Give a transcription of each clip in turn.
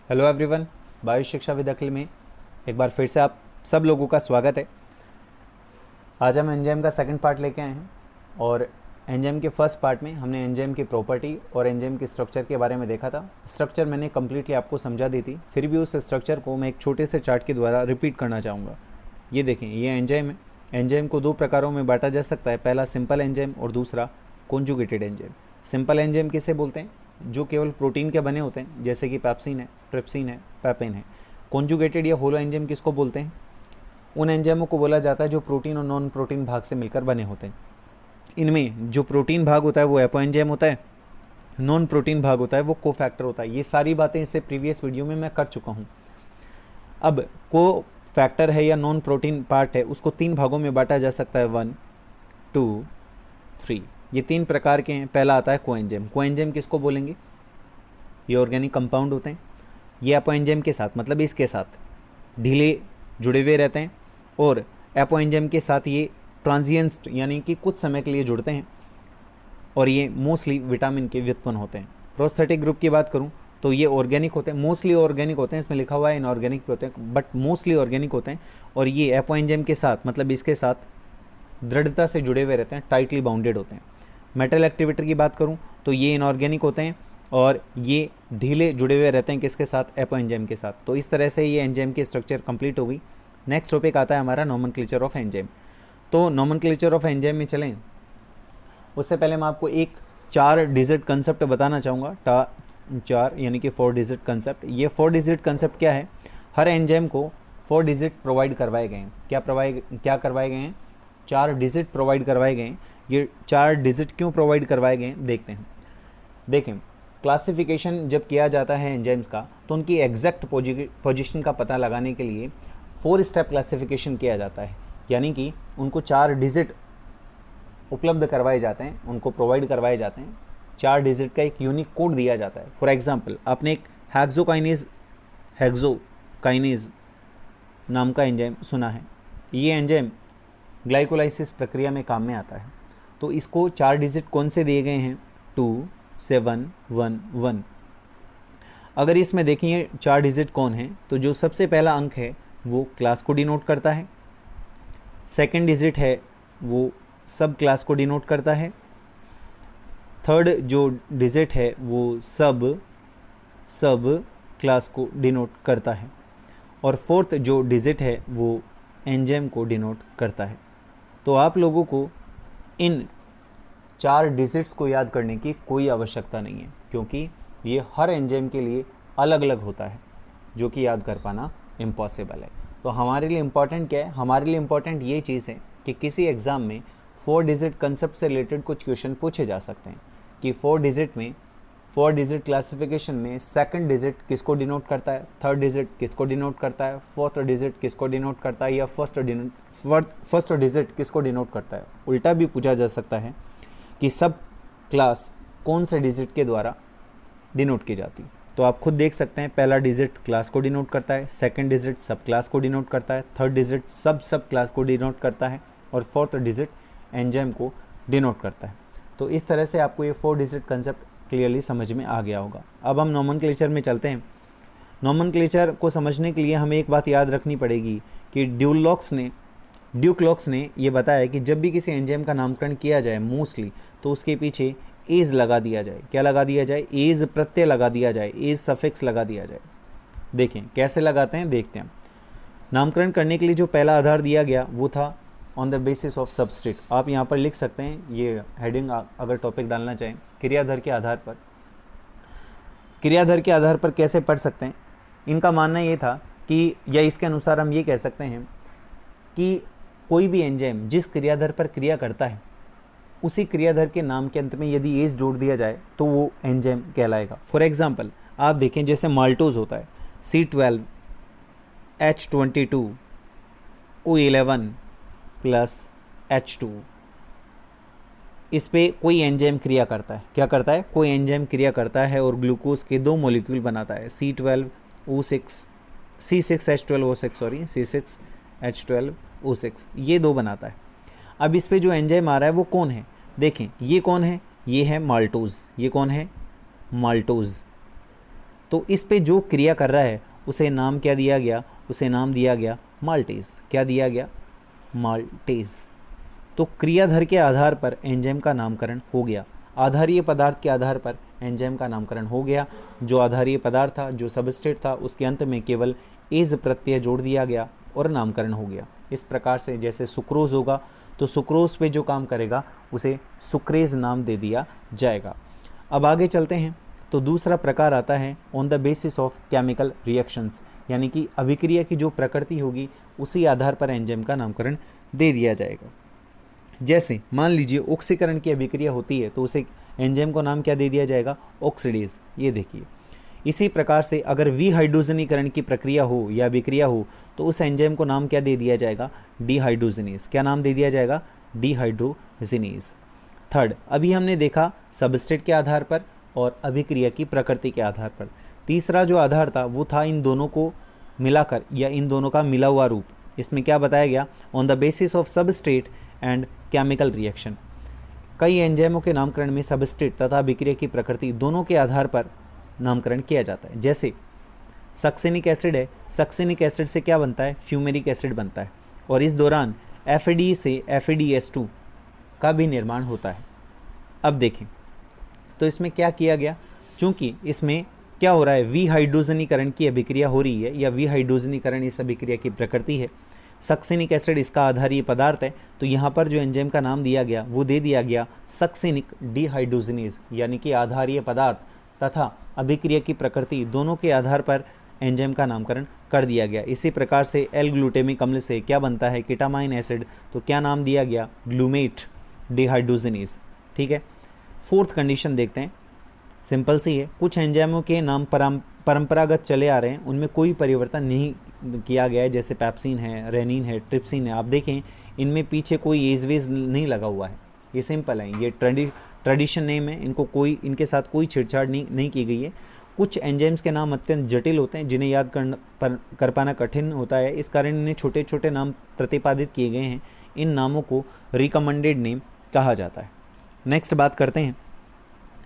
Hello everyone, bio शिक्षा with अखिल में एक बार फिर से आप सब लोगों का स्वागत है। आज हम एंजाइम का सेकंड पार्ट लेके आए हैं और एंजाइम के फर्स्ट पार्ट में हमने एंजाइम की प्रॉपर्टी और एंजाइम के स्ट्रक्चर के बारे में देखा था। स्ट्रक्चर मैंने कम्प्लीटली आपको समझा दी थी, फिर भी उस स्ट्रक्चर को मैं एक छोटे से चार्ट के द्वारा रिपीट करना चाहूँगा। ये देखें, ये एंजाइम है। एंजाइम को दो प्रकारों में बांटा जा सकता है, पहला सिंपल एंजाइम और दूसरा कॉन्जुगेटेड एंजाइम। सिंपल एंजाइम किसे बोलते हैं? जो केवल प्रोटीन के बने होते हैं, जैसे कि पैप्सिन है, ट्रिप्सिन है, पैपेन है। कॉन्जुगेटेड या होलो एंजाइम किसको बोलते हैं? उन एंजाइमों को बोला जाता है जो प्रोटीन और नॉन प्रोटीन भाग से मिलकर बने होते हैं। इनमें जो प्रोटीन भाग होता है वो एपो एंजाइम होता है, नॉन प्रोटीन भाग होता है वो कोफैक्टर होता है। ये सारी बातें इससे प्रीवियस वीडियो में मैं कर चुका हूँ। अब को फैक्टर है या नॉन प्रोटीन पार्ट है, उसको तीन भागों में बांटा जा सकता है, 1, 2, 3। ये तीन प्रकार के हैं। पहला आता है कोएंजाइम। कोएंजाइम किसको बोलेंगे? ये ऑर्गेनिक कंपाउंड होते हैं। ये एपोएंजाइम के साथ, मतलब इसके साथ ढीले जुड़े हुए रहते हैं और एपोएंजाइम के साथ ये ट्रांजिएंट यानी कि कुछ समय के लिए जुड़ते हैं और ये मोस्टली विटामिन के व्युत्पन्न होते हैं। प्रोस्थेटिक ग्रुप की बात करूं तो ये ऑर्गेनिक होते हैं, मोस्टली ऑर्गेनिक होते हैं। इसमें लिखा हुआ है इनऑर्गेनिक भी होते हैं, बट मोस्टली ऑर्गेनिक होते हैं और ये एपोएंजाइम के साथ, मतलब इसके साथ दृढ़ता से जुड़े हुए रहते हैं, टाइटली बाउंडेड होते हैं। मेटल एक्टिवेटर की बात करूं तो ये इनऑर्गेनिक होते हैं और ये ढीले जुड़े हुए रहते हैं किसके साथ? एपोएंजाइम के साथ। तो इस तरह से ये एंजाइम की स्ट्रक्चर कंप्लीट हो गई। नेक्स्ट टॉपिक आता है हमारा नोमेनक्लेचर ऑफ एंजाइम। तो नोमेनक्लेचर ऑफ एंजाइम में चलें उससे पहले मैं आपको एक 4 डिजिट कंसेप्ट बताना चाहूँगा। 4 यानी कि 4 डिजिट कंसेप्ट। ये 4 डिजिट कंसेप्ट क्या है? हर एंजाइम को 4 डिजिट प्रोवाइड करवाए गए हैं। क्या करवाए गए हैं? 4 डिजिट प्रोवाइड करवाए गए हैं। ये 4 डिजिट क्यों प्रोवाइड करवाए गए हैं देखते हैं। देखें, क्लासिफिकेशन जब किया जाता है एंजाइम्स का तो उनकी एग्जैक्ट पोजीशन का पता लगाने के लिए 4 स्टेप क्लासिफिकेशन किया जाता है, यानी कि उनको 4 डिजिट उपलब्ध करवाए जाते हैं, उनको प्रोवाइड करवाए जाते हैं। 4 डिजिट का एक यूनिक कोड दिया जाता है। फॉर एग्जांपल, आपने एक हेक्सोकाइनेज नाम का एंजाइम सुना है। ये एंजाइम ग्लाइकोलाइसिस प्रक्रिया में काम में आता है। तो इसको 4 डिजिट कौन से दिए गए हैं? 2, 7, 1, 1। अगर इसमें देखिए 4 डिजिट कौन है, तो जो सबसे पहला अंक है वो क्लास को डिनोट करता है। सेकंड डिजिट है वो सब क्लास को डिनोट करता है। थर्ड जो डिजिट है वो सब क्लास को डिनोट करता है और फोर्थ जो डिजिट है वो एंजाइम को डिनोट करता है। तो आप लोगों को इन 4 डिजिट्स को याद करने की कोई आवश्यकता नहीं है, क्योंकि ये हर एंजाइम के लिए अलग अलग होता है, जो कि याद कर पाना इम्पॉसिबल है। तो हमारे लिए इम्पॉर्टेंट क्या है? हमारे लिए इम्पॉर्टेंट ये चीज़ है कि किसी एग्ज़ाम में 4 डिजिट कंसेप्ट से रिलेटेड कुछ क्वेश्चन पूछे जा सकते हैं कि 4 डिजिट क्लासिफिकेशन में सेकंड डिजिट किसको डिनोट करता है, थर्ड डिजिट किसको डिनोट करता है, फोर्थ डिजिट किसको डिनोट करता है, या फर्स्ट डिजिट किसको डिनोट करता है। उल्टा भी पूछा जा सकता है कि सब क्लास कौन से डिजिट के द्वारा डिनोट की जाती। तो आप खुद देख सकते हैं, पहला डिजिट क्लास को डिनोट करता है, सेकंड डिजिट सब क्लास को डिनोट करता है, थर्ड डिजिट सब क्लास को डिनोट करता है और फोर्थ डिजिट एंजाइम को डिनोट करता है। तो इस तरह से आपको ये 4 डिजिट कंसेप्ट क्लियरली समझ में आ गया होगा। अब हम नोमेनक्लेचर में चलते हैं। नोमेनक्लेचर को समझने के लिए हमें एक बात याद रखनी पड़ेगी कि ड्यूक्लॉक्स ने ये बताया कि जब भी किसी एंजाइम का नामकरण किया जाए मोस्टली, तो उसके पीछे एज लगा दिया जाए। क्या लगा दिया जाए? एज प्रत्यय लगा दिया जाए, एज सफिक्स लगा दिया जाए। देखें कैसे लगाते हैं, देखते हैं। नामकरण करने के लिए जो पहला आधार दिया गया वो था on the basis of substrate. आप यहाँ पर लिख सकते हैं, ये हेडिंग अगर टॉपिक डालना चाहें, क्रियाधर के आधार पर। क्रियाधर के आधार पर कैसे पढ़ सकते हैं? इनका मानना ये था कि, या इसके अनुसार हम ये कह सकते हैं कि कोई भी एंजाइम जिस क्रियाधर पर क्रिया करता है, उसी क्रियाधर के नाम के अंत में यदि एज जोड़ दिया जाए तो वो एंजाइम कहलाएगा। फॉर एग्जांपल आप देखें, जैसे माल्टोज होता है, C12, H22, O11 plus H2। इस पे कोई एंजाइम क्रिया करता है। क्या करता है? कोई एंजाइम क्रिया करता है और ग्लूकोज के 2 मॉलिक्यूल बनाता है, C6H12O6, ये 2 बनाता है। अब इस पे जो एंजाइम आ रहा है वो कौन है? देखें ये कौन है? ये है माल्टोज। ये कौन है? माल्टोज। तो इस पे जो क्रिया कर रहा है उसे नाम क्या दिया गया, उसे नाम दिया गया माल्टेज। क्या दिया गया, माल्टेज। तो क्रियाधर के आधार पर एंजाइम का नामकरण हो गया, आधारीय पदार्थ के आधार पर एंजाइम का नामकरण हो गया। जो आधारीय पदार्थ था, जो सबस्ट्रेट था, उसके अंत में केवल एज प्रत्यय जोड़ दिया गया और नामकरण हो गया। इस प्रकार से जैसे सुक्रोज होगा तो सुक्रोज पे जो काम करेगा उसे सुक्रेज नाम दे दिया जाएगा। अब आगे चलते हैं तो दूसरा प्रकार आता है on the basis of chemical reactions, यानी कि अभिक्रिया की जो प्रकृति होगी उसी आधार पर एंजाइम का नामकरण दे दिया जाएगा। जैसे मान लीजिए ऑक्सीकरण की अभिक्रिया होती है तो उसे एंजाइम को नाम क्या दे दिया जाएगा, ऑक्सीडेज। ये देखिए, इसी प्रकार से अगर विहाइड्रोजनीकरण की प्रक्रिया हो या अभिक्रिया हो तो उस एंजाइम को नाम क्या दे दिया जाएगा, डिहाइड्रोजिनेज। क्या नाम दे दिया जाएगा, डिहाइड्रोजिनेज। थर्ड, अभी हमने देखा सबस्ट्रेट के आधार पर और अभिक्रिया की प्रकृति के आधार पर। तीसरा जो आधार था वो था इन दोनों को मिलाकर या इन दोनों का मिला हुआ रूप। इसमें क्या बताया गया, on the basis of substrate and chemical reaction. कई एंजाइमों के नामकरण में सबस्ट्रेट तथा अभिक्रिया की प्रकृति दोनों के आधार पर नामकरण किया जाता है। जैसे सक्सेनिक एसिड है, सक्सेनिक एसिड से क्या बनता है, फ्यूमेरिक एसिड बनता है और इस दौरान FAD से FADS2 का भी निर्माण होता है। अब देखें तो इसमें क्या किया गया, चूंकि इसमें क्या हो रहा है, विहाइड्रोजनीकरण की अभिक्रिया हो रही है या विहाइड्रोजनीकरण इस अभिक्रिया की प्रकृति है। सक्सेनिक एसिड इसका आधारीय पदार्थ है, तो यहाँ पर जो एंजाइम का नाम दिया गया वो दे दिया गया सक्सेनिक डिहाइड्रोजिनेज, यानी कि आधारीय पदार्थ तथा अभिक्रिया की प्रकृति दोनों के आधार पर एंजाइम का नामकरण कर दिया गया। इसी प्रकार से एल ग्लूटेमिक अम्ल से क्या बनता है, केटामाइन एसिड, तो क्या नाम दिया गया, ग्लूमेट डिहाइड्रोजिनेज। ठीक है। फोर्थ कंडीशन देखते हैं, सिंपल सी है, कुछ एंजाइमों के नाम परंपरागत चले आ रहे हैं, उनमें कोई परिवर्तन नहीं किया गया है, जैसे पैप्सिन है, रेनिन है, ट्रिप्सिन है। आप देखें इनमें पीछे कोई एज वेज नहीं लगा हुआ है, ये सिंपल है, ये ट्रेडिशन नेम है, इनके साथ कोई छेड़छाड़ नहीं की गई है। कुछ एंजाइम्स के नाम अत्यंत जटिल होते हैं जिन्हें याद कर पाना कठिन होता है, इस कारण इन्हें छोटे छोटे नाम प्रतिपादित किए गए हैं। इन नामों को रिकमेंडेड नेम कहा जाता है। नेक्स्ट बात करते हैं,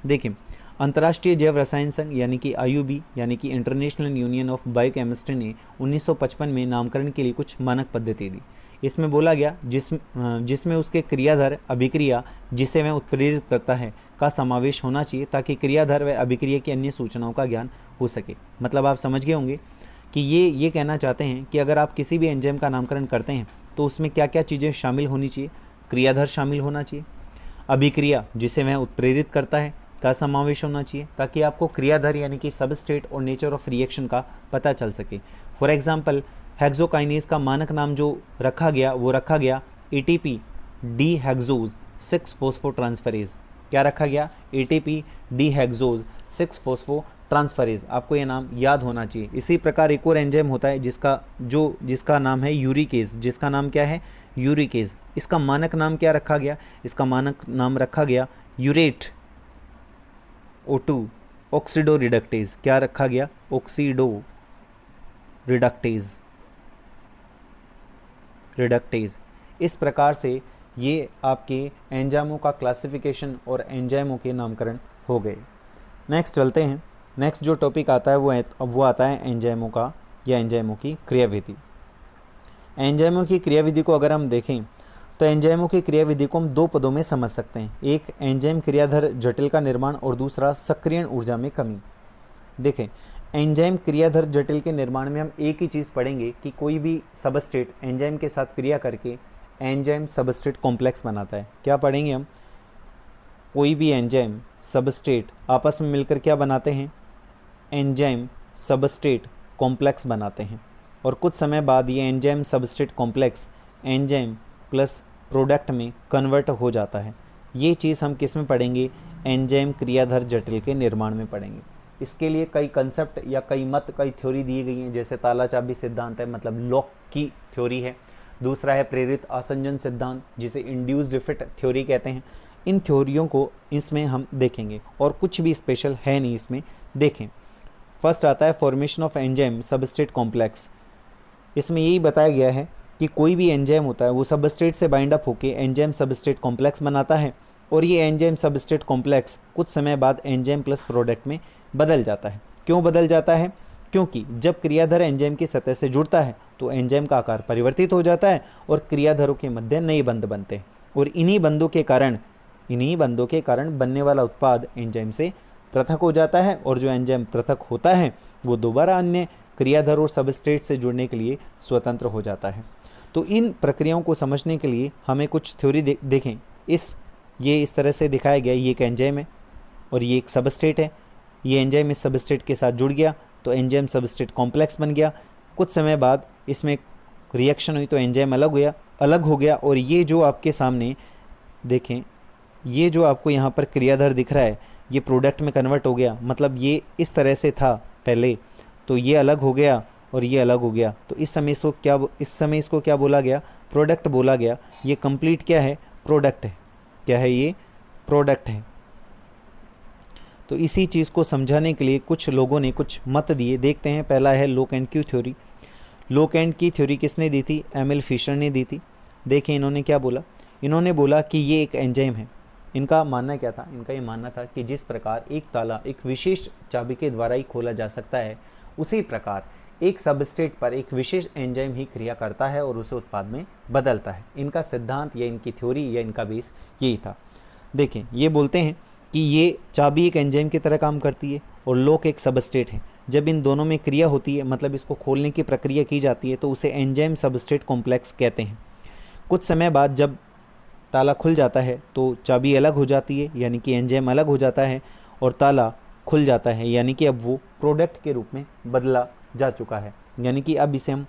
देखिए अंतर्राष्ट्रीय जैव रसायन संघ यानी कि IUB यानी कि इंटरनेशनल यूनियन ऑफ बायोकेमिस्ट्री ने 1955 में नामकरण के लिए कुछ मानक पद्धति दी। इसमें बोला गया जिसमें उसके क्रियाधर अभिक्रिया जिसे वह उत्प्रेरित करता है का समावेश होना चाहिए, ताकि क्रियाधर व अभिक्रिया की अन्य सूचनाओं का ज्ञान हो सके। मतलब आप समझ गए होंगे कि ये कहना चाहते हैं कि अगर आप किसी भी एंजाइम का नामकरण करते हैं तो उसमें क्या क्या चीज़ें शामिल होनी चाहिए, क्रियाधर शामिल होना चाहिए, अभिक्रिया जिसे वह उत्प्रेरित करता है का समावेश होना चाहिए, ताकि आपको क्रियाधर यानी कि सबस्ट्रेट और नेचर ऑफ रिएक्शन का पता चल सके। फॉर एग्जांपल हेक्सोकाइनेज का मानक नाम जो रखा गया वो रखा गया ATP डीहेक्सोज 6 फॉस्फोट्रांसफरेज। क्या रखा गया, ATP डीहेक्सोज 6 फॉस्फोट्रांसफरेज। आपको ये नाम याद होना चाहिए। इसी प्रकार एक और एंजाइम होता है जिसका नाम है यूरिकेज, जिसका नाम क्या है, यूरिकेज। इसका मानक नाम क्या रखा गया, इसका मानक नाम रखा गया यूरेट O2 ऑक्सीडो रिडक्टेज। क्या रखा गया, ऑक्सीडो रिडक्टेज। इस प्रकार से ये आपके एंजाइमों का क्लासिफिकेशन और एंजाइमों के नामकरण हो गए। नेक्स्ट चलते हैं, नेक्स्ट जो टॉपिक आता है वो आता है एंजाइमों का या एंजाइमों की क्रियाविधि। एंजाइमों की क्रियाविधि को अगर हम देखें तो एंजाइमों की क्रियाविधि को हम दो पदों में समझ सकते हैं, एक एंजाइम क्रियाधर जटिल का निर्माण और दूसरा सक्रियण ऊर्जा में कमी। देखें एंजाइम क्रियाधर जटिल के निर्माण में हम एक ही चीज़ पढ़ेंगे कि कोई भी सबस्ट्रेट एंजाइम के साथ क्रिया करके एंजाइम सबस्ट्रेट कॉम्प्लेक्स बनाता है। क्या पढ़ेंगे हम, कोई भी एंजाइम सबस्ट्रेट आपस में मिलकर क्या बनाते हैं, एंजाइम सबस्ट्रेट कॉम्प्लेक्स बनाते हैं, और कुछ समय बाद ये enzyme substrate complex enzyme plus product में कन्वर्ट हो जाता है। ये चीज़ हम किस में पढ़ेंगे, एंजाइम क्रियाधर जटिल के निर्माण में पढ़ेंगे। इसके लिए कई कंसेप्ट या कई मत, कई थ्योरी दी गई हैं, जैसे ताला चाबी सिद्धांत है, मतलब लॉक की थ्योरी है। दूसरा है प्रेरित आसंजन सिद्धांत, जिसे इंड्यूस्ड इफेक्ट थ्योरी कहते हैं। इन थ्योरियों को इसमें हम देखेंगे और कुछ भी स्पेशल है नहीं इसमें। देखें फर्स्ट आता है formation of enzyme substrate complex. इसमें यही बताया गया है कि कोई भी एंजाइम होता है वो सबस्ट्रेट से बाइंड अप होकर एंजाइम सबस्ट्रेट कॉम्प्लेक्स बनाता है, और ये एंजाइम सबस्ट्रेट कॉम्प्लेक्स कुछ समय बाद एंजाइम प्लस प्रोडक्ट में बदल जाता है। क्यों बदल जाता है? क्योंकि जब क्रियाधर एंजाइम की सतह से जुड़ता है तो एंजाइम का आकार परिवर्तित हो जाता है और क्रियाधरों के मध्य नए बंध बनते हैं, और इन्हीं बंधों के कारण बनने वाला उत्पाद एंजाइम से पृथक हो जाता है, और जो एंजाइम पृथक होता है वो दोबारा अन्य क्रियाधर और सबस्ट्रेट से जुड़ने के लिए स्वतंत्र हो जाता है। तो इन प्रक्रियाओं को समझने के लिए हमें कुछ थ्योरी देखें। ये इस तरह से दिखाया गया, ये एक एंजाइम है और ये एक सबस्ट्रेट है। ये एंजाइम इस सबस्ट्रेट के साथ जुड़ गया तो एंजाइम सबस्ट्रेट कॉम्प्लेक्स बन गया। कुछ समय बाद इसमें रिएक्शन हुई तो एंजाइम अलग हो गया, और ये जो आपके सामने देखें, ये जो आपको यहाँ पर क्रियाधर दिख रहा है ये प्रोडक्ट में कन्वर्ट हो गया। मतलब ये इस तरह से था पहले, तो ये अलग हो गया और ये अलग हो गया, तो इस समय इसको क्या बोला गया? प्रोडक्ट बोला गया। ये कंप्लीट क्या है? प्रोडक्ट है। क्या है ये? प्रोडक्ट है। तो इसी चीज़ को समझाने के लिए कुछ लोगों ने कुछ मत दिए। देखते हैं, पहला है लोक एंड की थ्योरी। लोक एंड की थ्योरी किसने दी थी? एमिल फिशर ने दी थी। देखिए इन्होंने क्या बोला। इन्होंने बोला कि ये एक एंजाइम है। इनका मानना क्या था? इनका ये मानना था कि जिस प्रकार एक ताला एक विशेष चाबी के द्वारा ही खोला जा सकता है, उसी प्रकार एक सबस्ट्रेट पर एक विशेष एंजाइम ही क्रिया करता है और उसे उत्पाद में बदलता है। इनका सिद्धांत या इनकी थ्योरी या इनका बेस यही था। देखें, ये बोलते हैं कि ये चाबी एक एंजाइम की तरह काम करती है और लोक एक सबस्ट्रेट है। जब इन दोनों में क्रिया होती है, मतलब इसको खोलने की प्रक्रिया की जाती है, तो उसे एंजाइम सबस्ट्रेट कॉम्प्लेक्स कहते हैं। कुछ समय बाद जब ताला खुल जाता है तो चाबी अलग हो जाती है, यानी कि एंजाइम अलग हो जाता है, और ताला खुल जाता है, यानी कि अब वो प्रोडक्ट के रूप में बदला जा चुका है, यानी कि अब इसे हम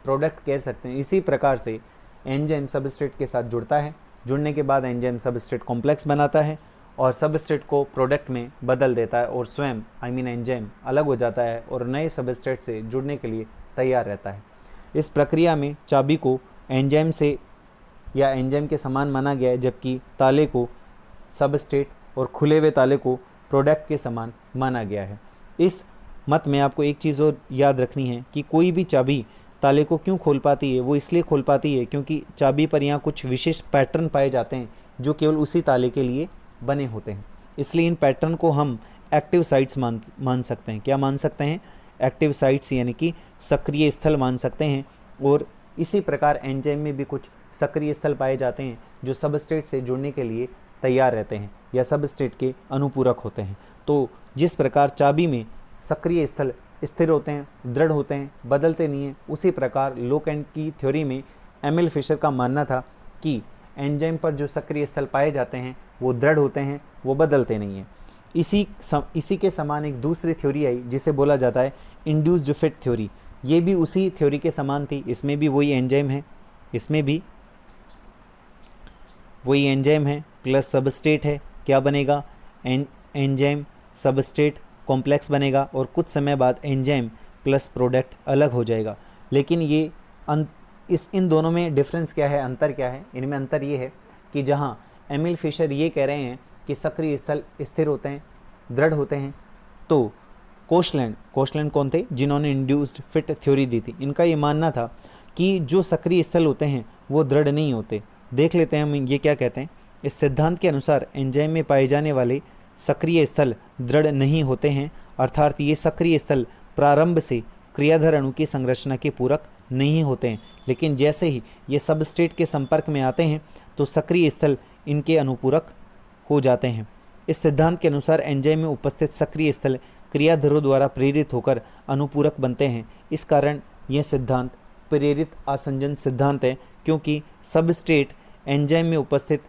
प्रोडक्ट कह सकते हैं। इसी प्रकार से एंजाइम सबस्ट्रेट के साथ जुड़ता है, जुड़ने के बाद एंजाइम सबस्ट्रेट कॉम्प्लेक्स बनाता है और सबस्ट्रेट को प्रोडक्ट में बदल देता है, और स्वयं एंजाइम अलग हो जाता है और नए सबस्ट्रेट से जुड़ने के लिए तैयार रहता है। इस प्रक्रिया में चाबी को एंजाइम से या एंजाइम के समान माना गया है, जबकि ताले को सबस्ट्रेट और खुले हुए ताले को प्रोडक्ट के समान माना गया है। इस मत में आपको एक चीज़ और याद रखनी है कि कोई भी चाबी ताले को क्यों खोल पाती है? वो इसलिए खोल पाती है क्योंकि चाबी पर यहाँ कुछ विशेष पैटर्न पाए जाते हैं जो केवल उसी ताले के लिए बने होते हैं। इसलिए इन पैटर्न को हम एक्टिव साइट्स मान सकते हैं। क्या मान सकते हैं? एक्टिव साइट्स, यानी कि सक्रिय स्थल मान सकते हैं। और इसी प्रकार एंजाइम में भी कुछ सक्रिय स्थल पाए जाते हैं जो सबस्ट्रेट से जुड़ने के लिए तैयार रहते हैं या सबस्ट्रेट के अनुपूरक होते हैं। तो जिस प्रकार चाबी में सक्रिय स्थल स्थिर होते हैं, दृढ़ होते हैं, बदलते नहीं हैं, उसी प्रकार लोक एंड की थ्योरी में एमिल फिशर का मानना था कि एंजाइम पर जो सक्रिय स्थल पाए जाते हैं वो दृढ़ होते हैं, वो बदलते नहीं हैं। इसी के समान एक दूसरी थ्योरी आई जिसे बोला जाता है इंड्यूस्ड फिट थ्योरी। ये भी उसी थ्योरी के समान थी। इसमें भी वही एंजाइम है, इसमें भी वही एंजाइम है प्लस सबस्ट्रेट है। क्या बनेगा? एंजाइम सबस्ट्रेट कॉम्प्लेक्स बनेगा और कुछ समय बाद एंजाइम प्लस प्रोडक्ट अलग हो जाएगा। लेकिन ये इन दोनों में डिफरेंस क्या है, अंतर क्या है? इनमें अंतर ये है कि जहाँ एमिल फिशर ये कह रहे हैं कि सक्रिय स्थल स्थिर होते हैं, दृढ़ होते हैं, तो कोशलैंड कौन थे? जिन्होंने इंड्यूस्ड फिट थ्योरी दी थी। इनका ये मानना था कि जो सक्रिय स्थल होते हैं वो दृढ़ नहीं होते। देख लेते हैं हम ये क्या कहते हैं। इस सिद्धांत के अनुसार एंजाइम में पाए जाने वाले सक्रिय स्थल दृढ़ नहीं होते हैं, अर्थात ये सक्रिय स्थल प्रारंभ से क्रियाधर अणु की संरचना के पूरक नहीं होते हैं, लेकिन जैसे ही ये सबस्ट्रेट के संपर्क में आते हैं तो सक्रिय स्थल इनके अनुपूरक हो जाते हैं। इस सिद्धांत के अनुसार एंजाइम में उपस्थित सक्रिय स्थल क्रियाधरों द्वारा प्रेरित होकर अनुपूरक बनते हैं। इस कारण यह सिद्धांत प्रेरित आसंजन सिद्धांत है, क्योंकि सबस्ट्रेट एंजाइम में उपस्थित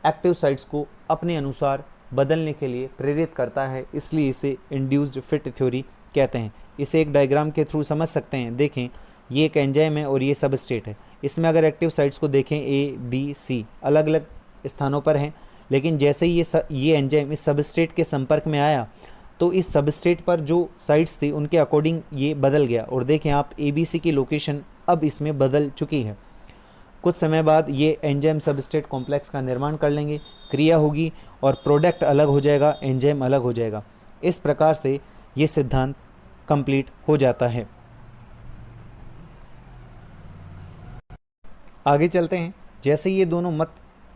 एक्टिव साइट्स को अपने अनुसार बदलने के लिए प्रेरित करता है, इसलिए इसे इंड्यूस्ड फिट थ्योरी कहते हैं। इसे एक डायग्राम के थ्रू समझ सकते हैं। देखें, ये एक एंजाइम है और ये सबस्ट्रेट है। इसमें अगर एक्टिव साइट्स को देखें A, B, C अलग अलग स्थानों पर हैं, लेकिन जैसे ही ये एंजाइम इस सबस्ट्रेट के संपर्क में आया तो इस सबस्ट्रेट पर जो साइट्स थी उनके अकॉर्डिंग ये बदल गया। और देखें आप ABC की लोकेशन अब इसमें बदल चुकी है। कुछ समय बाद ये एंजाइम सबस्ट्रेट कॉम्प्लेक्स का निर्माण कर लेंगे, क्रिया होगी और प्रोडक्ट अलग हो जाएगा, एंजाइम अलग हो जाएगा। इस प्रकार से ये सिद्धांत कंप्लीट हो जाता है। आगे चलते हैं। जैसे ये दोनों मत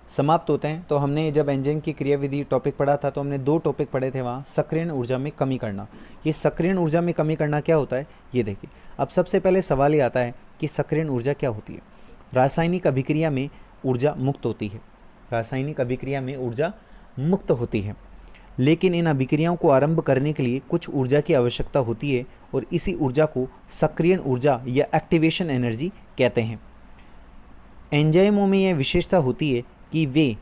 समाप्त होते हैं। तो हमने जब एंजाइम की क्रियाविधि टॉपिक पढ़ा था तो हमने 2 टॉपिक पढ़े थे वहाँ, सक्रियण ऊर्जा में कमी करना। ये सक्रियण ऊर्जा में कमी करना क्या होता है ये देखिए। अब सबसे पहले सवाल ये आता है कि सक्रियण ऊर्जा क्या होती है। रासायनिक अभिक्रिया में ऊर्जा मुक्त होती है, रासायनिक अभिक्रिया में ऊर्जा मुक्त होती है, लेकिन इन अभिक्रियाओं को आरंभ करने के लिए कुछ ऊर्जा की आवश्यकता होती है और इसी ऊर्जा को सक्रियण ऊर्जा या एक्टिवेशन एनर्जी कहते हैं। एंजाइमों में यह विशेषता होती है कि वे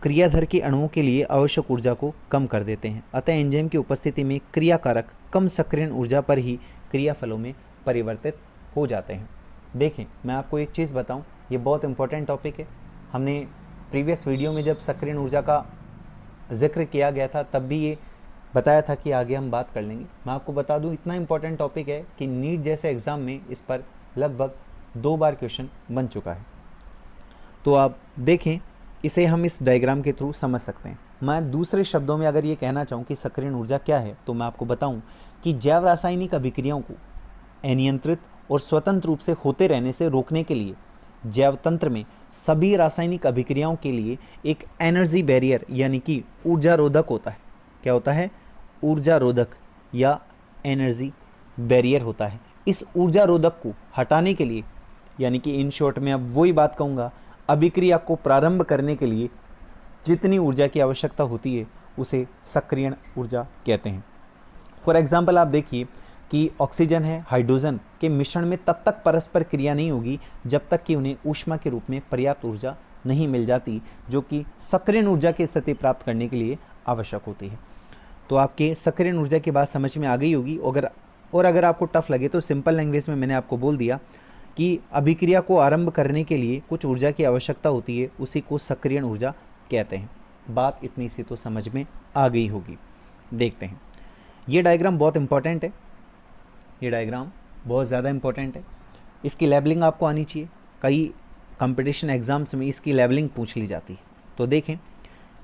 क्रियाधर के अणुओं के लिए आवश्यक ऊर्जा को कम कर देते हैं, अतः एंजाइम की उपस्थिति में क्रियाकारक कम सक्रियण ऊर्जा पर ही क्रियाफलों में परिवर्तित हो जाते हैं। देखें, मैं आपको एक चीज़ बताऊं, ये बहुत इंपॉर्टेंट टॉपिक है। हमने प्रीवियस वीडियो में जब सक्रियण ऊर्जा का जिक्र किया गया था तब भी ये बताया था कि आगे हम बात कर लेंगे। मैं आपको बता दूं, इतना इंपॉर्टेंट टॉपिक है कि नीट जैसे एग्ज़ाम में इस पर लगभग 2 बार क्वेश्चन बन चुका है। तो आप देखें, इसे हम इस डायग्राम के थ्रू समझ सकते हैं। मैं दूसरे शब्दों में अगर ये कहना चाहूँ कि सक्रियण ऊर्जा क्या है तो मैं आपको बताऊँ कि जैव रासायनिक अभिक्रियाओं को अनियंत्रित और स्वतंत्र रूप से होते रहने से रोकने के लिए जैव तंत्र में सभी रासायनिक अभिक्रियाओं के लिए एक एनर्जी बैरियर यानी कि ऊर्जा रोधक होता है। क्या होता है? ऊर्जा रोधक या एनर्जी बैरियर होता है। इस ऊर्जा रोधक को हटाने के लिए, यानी कि इन शॉर्ट में अब वही बात कहूँगा, अभिक्रिया को प्रारंभ करने के लिए जितनी ऊर्जा की आवश्यकता होती है उसे सक्रियण ऊर्जा कहते हैं। फॉर एग्जाम्पल आप देखिए कि ऑक्सीजन है हाइड्रोजन के मिश्रण में तब तक परस्पर क्रिया नहीं होगी जब तक कि उन्हें ऊष्मा के रूप में पर्याप्त ऊर्जा नहीं मिल जाती, जो कि सक्रियण ऊर्जा की स्थिति प्राप्त करने के लिए आवश्यक होती है। तो आपके सक्रियण ऊर्जा की बात समझ में आ गई होगी। अगर आपको टफ लगे तो सिंपल लैंग्वेज में मैंने आपको बोल दिया कि अभिक्रिया को आरंभ करने के लिए कुछ ऊर्जा की आवश्यकता होती है, उसी को सक्रियण ऊर्जा कहते हैं। बात इतनी सी तो समझ में आ गई होगी। देखते हैं, ये डायग्राम बहुत इंपॉर्टेंट है, ये डायग्राम बहुत ज़्यादा इंपॉर्टेंट है। इसकी लेबलिंग आपको आनी चाहिए, कई कंपटीशन एग्जाम्स में इसकी लेबलिंग पूछ ली जाती है। तो देखें,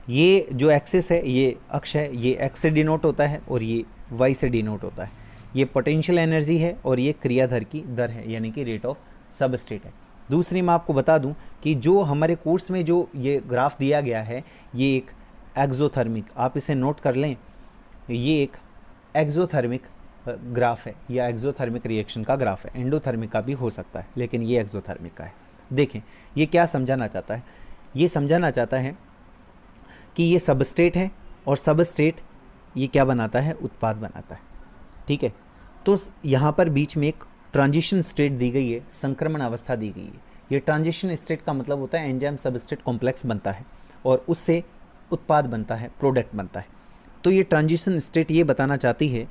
ये जो एक्सिस है, ये अक्ष है, ये एक्स से डिनोट होता है और ये वाई से डिनोट होता है। ये पोटेंशियल एनर्जी है और ये क्रियाधर की दर है, यानी कि रेट ऑफ सबस्ट्रेट है। दूसरी मैं आपको बता दूं कि जो हमारे कोर्स में जो ये ग्राफ दिया गया है, ये एक एक्सोथर्मिक, आप इसे नोट कर लें, ये एक एक्सोथर्मिक ग्राफ है या एक्सोथर्मिक रिएक्शन का ग्राफ है। एंडोथर्मिक का भी हो सकता है, लेकिन ये एक्सोथर्मिक का है। देखें, ये क्या समझाना चाहता है? ये समझाना चाहता है कि ये सबस्ट्रेट है और सबस्ट्रेट ये क्या बनाता है? उत्पाद बनाता है। ठीक है, तो यहाँ पर बीच में एक ट्रांजिशन स्टेट दी गई है, संक्रमण अवस्था दी गई है। ये ट्रांजिशन स्टेट का मतलब होता है एंजाइम सबस्ट्रेट कॉम्प्लेक्स बनता है और उससे उत्पाद बनता है, प्रोडक्ट बनता है। तो ये ट्रांजिशन स्टेट ये बताना चाहती है,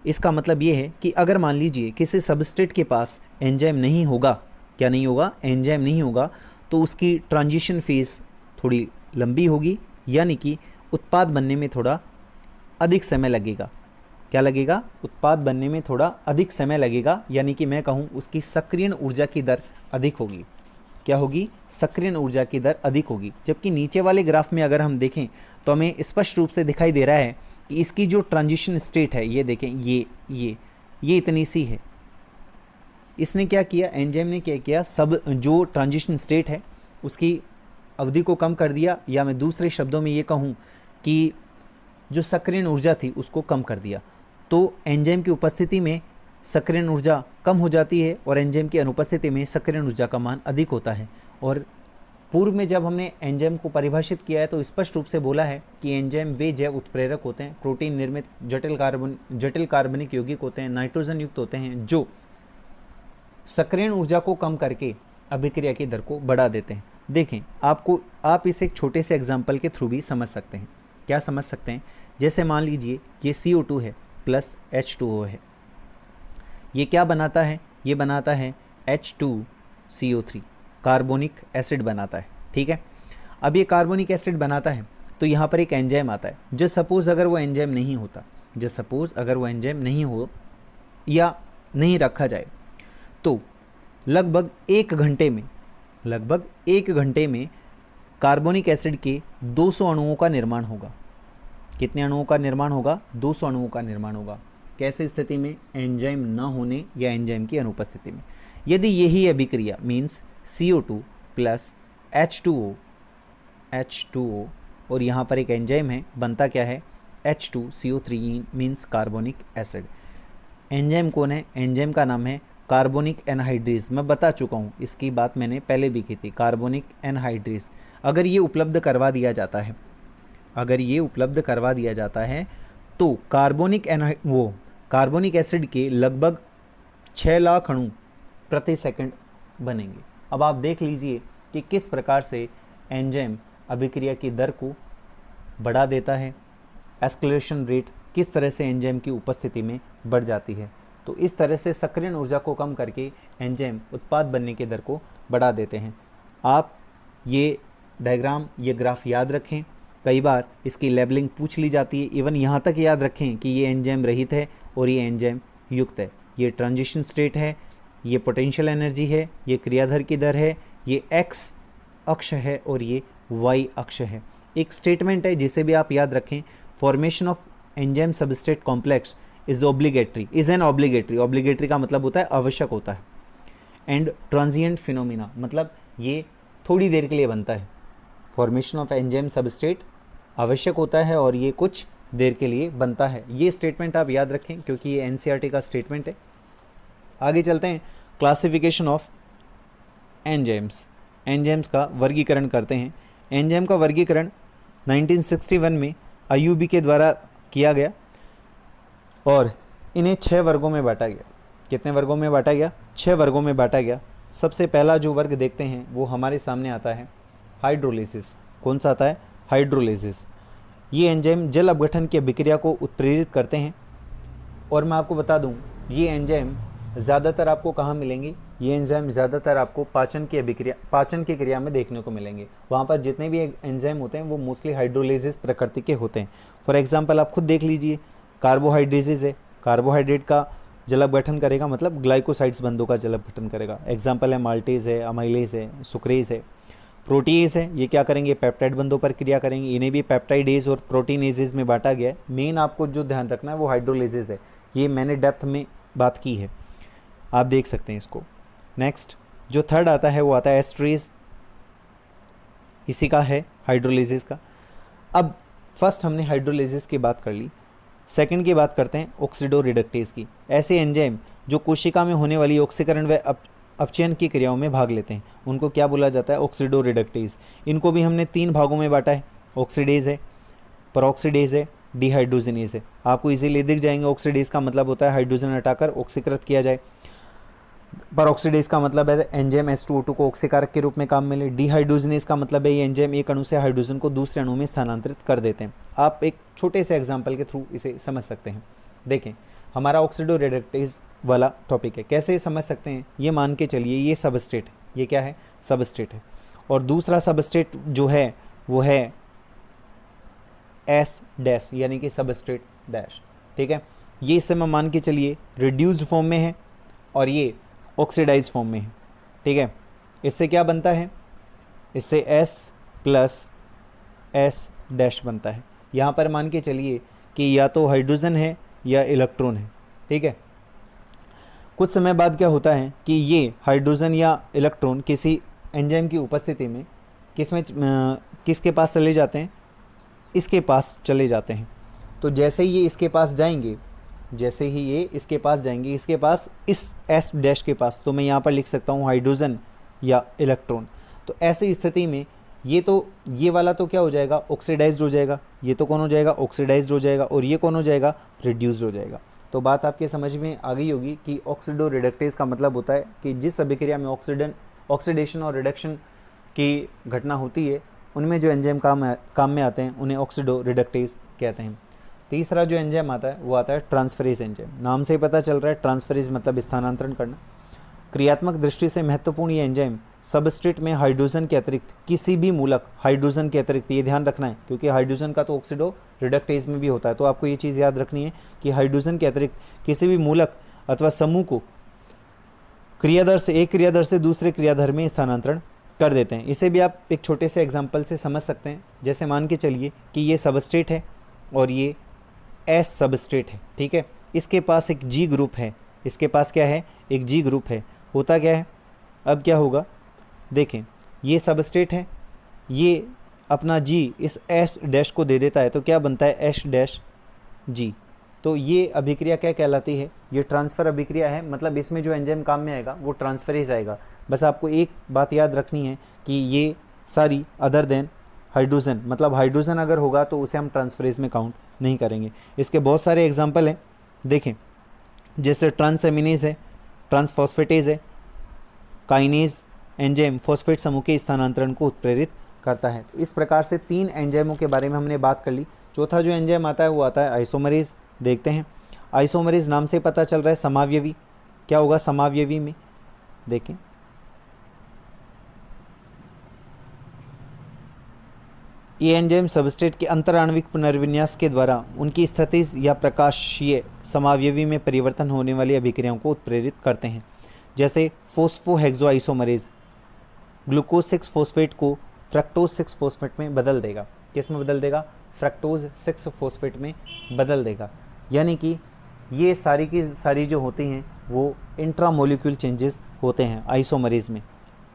इसका मतलब ये है कि अगर मान लीजिए किसी सबस्ट्रेट के पास एंजाइम नहीं होगा, क्या नहीं होगा? एंजाइम नहीं होगा, तो उसकी ट्रांजिशन फेज़ थोड़ी लंबी होगी, यानी कि उत्पाद बनने में थोड़ा अधिक समय लगेगा। क्या लगेगा? उत्पाद बनने में थोड़ा अधिक समय लगेगा, यानी कि मैं कहूँ उसकी सक्रियण ऊर्जा की दर अधिक होगी। क्या होगी? सक्रियण ऊर्जा की दर अधिक होगी। जबकि नीचे वाले ग्राफ में अगर हम देखें तो हमें स्पष्ट रूप से दिखाई दे रहा है कि इसकी जो ट्रांजिशन स्टेट है, ये देखें, ये इतनी सी है। इसने क्या किया? एंजाइम ने क्या किया? सब जो ट्रांजिशन स्टेट है उसकी अवधि को कम कर दिया, या मैं दूसरे शब्दों में ये कहूँ कि जो सक्रियण ऊर्जा थी उसको कम कर दिया। तो एंजाइम की उपस्थिति में सक्रियण ऊर्जा कम हो जाती है और एंजाइम की अनुपस्थिति में सक्रियण ऊर्जा का मान अधिक होता है। और पूर्व में जब हमने एंजाइम को परिभाषित किया है तो स्पष्ट रूप से बोला है कि एंजाइम वे जैव उत्प्रेरक होते हैं, प्रोटीन निर्मित जटिल कार्बनिक यौगिक होते हैं, नाइट्रोजन युक्त होते हैं, जो सक्रियण ऊर्जा को कम करके अभिक्रिया की दर को बढ़ा देते हैं। देखें, आप इसे एक छोटे से एग्जाम्पल के थ्रू भी समझ सकते हैं। क्या समझ सकते हैं? जैसे मान लीजिए ये CO2 है प्लस H2O है, ये क्या बनाता है? ये बनाता है H2CO3, कार्बोनिक एसिड बनाता है। ठीक है, अब ये कार्बोनिक एसिड बनाता है तो यहाँ पर एक एंजाइम आता है। जस्ट सपोज अगर वो एंजाइम नहीं होता, जस्ट सपोज अगर वो एंजाइम नहीं हो या नहीं रखा जाए, तो लगभग एक घंटे में कार्बोनिक एसिड के 200 अणुओं का निर्माण होगा। कितने अणुओं का निर्माण होगा? 200 अणुओं का निर्माण होगा। कैसे स्थिति में? एंजाइम न होने या एंजाइम की अनुपस्थिति में। यदि यही अभिक्रिया means CO2 plus H2O H2O और यहाँ पर एक एंजाइम है, बनता क्या है H2CO3 means carbonic acid. Enzyme कौन है? एंजाइम का नाम है कार्बोनिक एनहाइड्रेज। मैं बता चुका हूँ, इसकी बात मैंने पहले भी की थी। कार्बोनिक एनहाइड्रेज अगर ये उपलब्ध करवा दिया जाता है, अगर ये उपलब्ध करवा दिया जाता है तो कार्बोनिक एसिड के लगभग 6 लाख अणु प्रति सेकंड बनेंगे। अब आप देख लीजिए कि किस प्रकार से एंजाइम अभिक्रिया की दर को बढ़ा देता है, एस्केलेशन रेट किस तरह से एंजाइम की उपस्थिति में बढ़ जाती है। तो इस तरह से सक्रियण ऊर्जा को कम करके एंजाइम उत्पाद बनने की दर को बढ़ा देते हैं। आप ये डायग्राम, ये ग्राफ याद रखें, कई बार इसकी लेबलिंग पूछ ली जाती है। इवन यहाँ तक याद रखें कि ये एंजाइम रहित है और ये एंजाइम युक्त है। ये ट्रांजिशन स्टेट है, ये पोटेंशियल एनर्जी है, ये क्रियाधर की दर है, ये एक्स अक्ष है और ये वाई अक्ष है। एक स्टेटमेंट है जिसे भी आप याद रखें, formation of enzyme substrate complex is obligatory, is an obligatory. Obligatory का मतलब होता है आवश्यक होता है। एंड ट्रांजिएंट फिनोमिना मतलब ये थोड़ी देर के लिए बनता है। फॉर्मेशन ऑफ एंजाइम सबस्ट्रेट आवश्यक होता है और ये कुछ देर के लिए बनता है। ये स्टेटमेंट आप याद रखें क्योंकि ये एनसीईआरटी का स्टेटमेंट है। आगे चलते हैं, क्लासिफिकेशन ऑफ एंजाइम्स। एंजाइम्स का वर्गीकरण करते हैं। एंजाइम का वर्गीकरण 1961 में आईयूबी के द्वारा किया गया और इन्हें 6 वर्गों में बांटा गया। कितने वर्गों में बांटा गया? 6 वर्गों में बांटा गया। सबसे पहला जो वर्ग देखते हैं वो हमारे सामने आता है हाइड्रोलिसिस। कौन सा आता है? हाइड्रोलिसिस। ये एंजाइम जल अपघटन की अभिक्रिया को उत्प्रेरित करते हैं। और मैं आपको बता दूं, ये एंजाइम ज़्यादातर आपको कहाँ मिलेंगे? ये एंजाइम ज़्यादातर आपको पाचन की क्रिया में देखने को मिलेंगे। वहाँ पर जितने भी एंजाइम होते हैं वो मोस्टली हाइड्रोलिसिस प्रकृति के होते हैं। फॉर एग्जांपल आप खुद देख लीजिए, कार्बोहाइड्रेसिस है, कार्बोहाइड्रेट का जल अपघटन करेगा, मतलब ग्लाइकोसाइड्स बंधों का जल अपघटन करेगा। एग्जाम्पल है माल्टेज है, अमाइलेज है, सुक्रेज है। प्रोटीएज है, ये क्या करेंगे? पेप्टाइड बंधों पर क्रिया करेंगे। इन्हें भी पेप्टाइडेज और प्रोटीनेजेज में बांटा गया है। मेन आपको जो ध्यान रखना है वो हाइड्रोलिसिस है। ये मैंने डेप्थ में बात की है, आप देख सकते हैं इसको। नेक्स्ट जो थर्ड आता है वो आता है एस्ट्रेज, इसी का है हाइड्रोलिसिस का। अब फर्स्ट हमने हाइड्रोलिसिस की बात कर ली, सेकंड की बात करते हैं ऑक्सीडो रिडक्टेज की। ऐसे एंजाइम जो कोशिका में होने वाली ऑक्सीकरण व अपचयन की क्रियाओं में भाग लेते हैं, उनको क्या बोला जाता है? Oxido reductase. इनको भी हमने 3 भागों में बांटा है, ऑक्सीडेज है, परऑक्सीडेज है, डिहाइड्रोजनेज है। आपको इजीली दिख जाएंगे। ऑक्सीडेज का मतलब होता है हाइड्रोजन हटाकर ऑक्सीकृत किया जाए। परऑक्सीडेज का मतलब है एंजाइम H2O2 को ऑक्सीकारक के रूप में काम मिले। डिहाइड्रोजनेज का मतलब है ये एंजाइम एक अणु से हाइड्रोजन को दूसरे अणु में स्थानांतरित कर देते हैं। आप एक छोटे से एग्जांपल के थ्रू इसे समझ सकते हैं। देखें, हमारा ऑक्सीडो रिडक्टेज वाला टॉपिक है। कैसे समझ सकते हैं? ये मान के चलिए ये सबस्ट्रेट है, ये क्या है? सबस्ट्रेट है। और दूसरा सबस्ट्रेट जो है वो है S डैश, यानी कि सबस्ट्रेट डैश। ठीक है, ये इस समय मान के चलिए रिड्यूस्ड फॉर्म में है और ये ऑक्सीडाइज फॉर्म में है। ठीक है, इससे क्या बनता है? इससे S प्लस S डैश बनता है। यहाँ पर मान के चलिए कि या तो हाइड्रोजन है या इलेक्ट्रॉन है। ठीक है, कुछ समय बाद क्या होता है कि ये हाइड्रोजन या इलेक्ट्रॉन किसी एंजाइम की उपस्थिति में किसके पास चले जाते हैं? इसके पास चले जाते हैं। तो जैसे ही ये इसके पास जाएंगे, जैसे ही ये इसके पास जाएंगे, इसके पास इस S डैश के पास, तो मैं यहाँ पर लिख सकता हूँ हाइड्रोजन या इलेक्ट्रॉन। तो ऐसी स्थिति में ये वाला तो क्या हो जाएगा? ऑक्सीडाइज्ड हो जाएगा। ये तो कौन हो जाएगा? ऑक्सीडाइज्ड हो जाएगा। और ये कौन हो जाएगा? रिड्यूस्ड हो जाएगा। तो बात आपके समझ में आ गई होगी कि ऑक्सीडो रिडक्टेज का मतलब होता है कि जिस अभिक्रिया में ऑक्सीडेशन और रिडक्शन की घटना होती है, उनमें जो एंजाइम काम में आते हैं उन्हें ऑक्सीडो रिडक्टेज कहते हैं। तीसरा जो एंजाइम आता है वो आता है ट्रांसफरेज एंजाइम। नाम से ही पता चल रहा है, ट्रांसफरेज मतलब स्थानांतरण करना। क्रियात्मक दृष्टि से महत्वपूर्ण ये एंजाइम सबस्ट्रेट में हाइड्रोजन के अतिरिक्त किसी भी मूलक, हाइड्रोजन के अतिरिक्त, ये ध्यान रखना है क्योंकि हाइड्रोजन का तो ऑक्सीडो रिडक्टेज में भी होता है। तो आपको ये चीज़ याद रखनी है कि हाइड्रोजन के अतिरिक्त किसी भी मूलक अथवा समूह को एक क्रियाधर से दूसरे क्रियाधर में स्थानांतरण कर देते हैं। इसे भी आप एक छोटे से एग्जाम्पल से समझ सकते हैं। जैसे मान के चलिए कि ये सबस्ट्रेट है और ये S सबस्ट्रेट है। ठीक है, इसके पास एक G ग्रुप है। इसके पास क्या है? एक G ग्रुप है। होता क्या है? अब क्या होगा? देखें, ये सबस्ट्रेट है, ये अपना G इस H डैश को दे देता है तो क्या बनता है H डैश G। तो ये अभिक्रिया क्या कहलाती है, ये ट्रांसफ़र अभिक्रिया है, मतलब इसमें जो एंजाइम काम में आएगा वो ट्रांसफरेज आएगा। बस आपको एक बात याद रखनी है कि ये सारी अदर देन हाइड्रोजन, मतलब हाइड्रोजन अगर होगा तो उसे हम ट्रांसफरेज में काउंट नहीं करेंगे। इसके बहुत सारे एग्जाम्पल हैं, देखें, जैसे ट्रांसएमिनेज है, ट्रांसफॉस्फेटेज है, काइनेज एंजाइम फॉस्फेट समूह के स्थानांतरण को उत्प्रेरित करता है। तो इस प्रकार से 3 एंजाइमों के बारे में हमने बात कर ली। चौथा जो एंजाइम आता है वो आता है आइसोमरेज। देखते हैं, आइसोमरेज नाम से पता चल रहा है समावयवी। क्या होगा समावयवी में, देखें, ये एंजाइम सबस्ट्रेट के अंतराण्विक पुनर्विन्यास के द्वारा उनकी स्थिति या प्रकाशीय समावयवी में परिवर्तन होने वाली अभिक्रियाओं को उत्प्रेरित करते हैं। जैसे फोस्फोहेक्सोआइसोमरेज ग्लूकोज 6 फॉस्फेट को फ्रक्टोज 6 फॉस्फेट में बदल देगा। किस में बदल देगा, फ्रक्टोज 6 फॉस्फेट में बदल देगा। यानी कि ये सारी की सारी जो होती हैं वो इंट्रामोलिक्यूल चेंजेस होते हैं आइसोमरेज में,